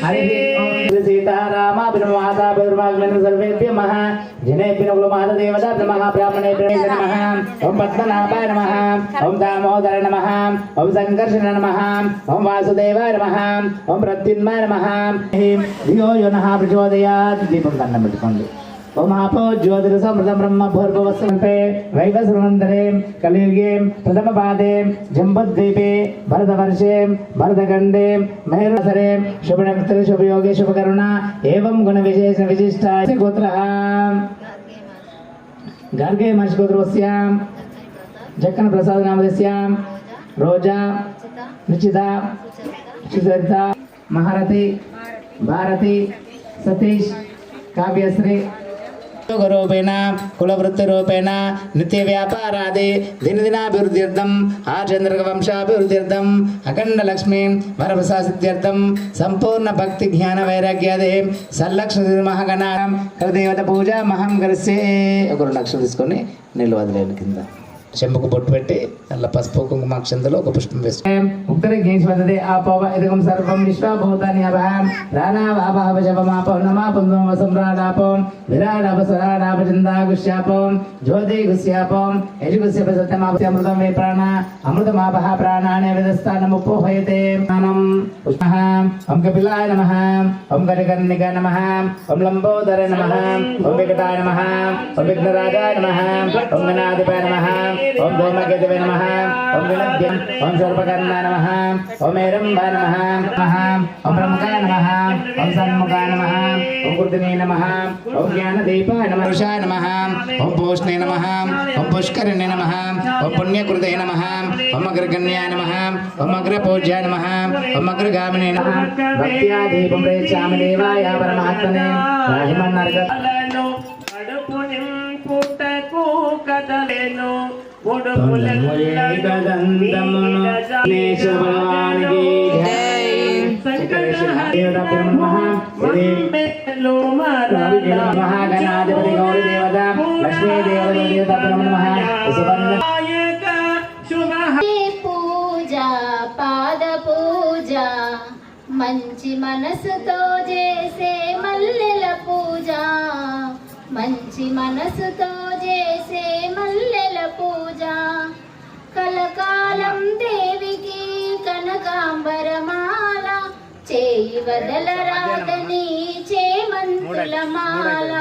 सीतारामाभिर्माताभिर्वाग्मिन् सर्वेभ्यः नमः जनेभ्यो मातदेवता नमः ब्राह्मणेभ्यो नमः ओम पद्मनाभाय नमः ओम दामोदर नमः ओम संकर्षण नमः ओम वासुदेवाय नमः ओम प्रद्युम्नाय नमः धियो यो नः प्रचोदयात् दीपं దండం పెట్టుకోండి ओम आपो ज्योतिरसमृतं ब्रह्म भूर्भुवस्संपे वैवस्वन्तरे कलियुगे प्रथमपादे जम्बुद्वीपे भरतवर्षे भरतखण्डे मेरुसरे शुभनक्षत्रे शुभयोगे शुभकरुणा एवं गुणविशेष विशिष्टाय गोत्रः गार्गे महर्षिगोत्रस्यां जक्कन प्रसाद नामधेस्यां रोजा निचिता सुचरिता महारथी भारती सतीश काव्यश्री रूपेण कुलवृत्तिरूपेण नित्य व्यापारादि दिनदिनाभिवृद्ध्यर्थम् आचन्द्रवंशाभिवृद्ध्यर्थम् अखंड लक्ष्मी वरप्रसादित्यर्थं संपूर्ण भक्ति ज्ञान वैराग्यादि सल्लक्ष्मी महागणा कुलदेवత పూజ మహం కరిస్తే ఒక 2 లక్షలు తీసుకొని నీళ్ళు వదిలేయండి కింద చెంబుకు బొట్టు పెట్టి అలా పసుపు కుంకుమాక్షంతలో ఒక పుష్పం వేసుకోండి ఉత్తర గేజ్ వదదే ఆపవ ఇదకం సర్వం విశ్వభూతాని అభం రాణావాభవ జపమాపవ నమాపందం వసంరాడాపం విరాడాపసరాడాప చందాగుష్యాపం జ్యోతి గుస్యాపం యజుగుస్యప సత్యమాపస్యమృతం వే ప్రాణ అమృతమాపహ ప్రాణానే విదస్థానముపోహయతే జ్ఞానం పుష్పః ఓం కపిలాయ నమః ఓం గజకర్ణికాయ నమః ఓం లంబోదర నమః ఓం వికటాయ నమః ఓం విఘ్నరాజాయ నమః ఓం గణాధిపాయ నమః ओम धूमकेतवे नमः ओम विलभ्यं ओम सर्वकर्णाय नमः ओम ऐरम्बाय नमः ओम ब्रह्मकाय नमः ओम सन्मुखाय नमः ओम कृतने नमः ओम ज्ञानदीपाय नमः ऋषाय नमः ओम पोषणे नमः ओम पुष्करिणे नमः ओम पुण्यकृते नमः ओम अग्रगण्याय नमः ओम अग्रपूज्याय नमः ओम अग्रगामिने नमः भक्त्या दीपं प्रेक्षामि देवाय परमात्मने राहिमन्नर्गतलेनो अडुपुनिं पुट्टकु कदलेनो महागणाधिपति गौरी देवता लक्ष्मी देवता पूजा पाद पूजा మంచి మనసుతో చేసే మల్లెల పూజ మంచి మనసుతో చేసే మల్లెల పూజ కలకాలం దేవికి కనకాంబరమాల చేయి వదలరాదని చేమంతుల మాల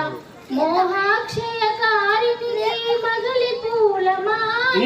మోహాక్షయకారిణి మధులి పూల మాల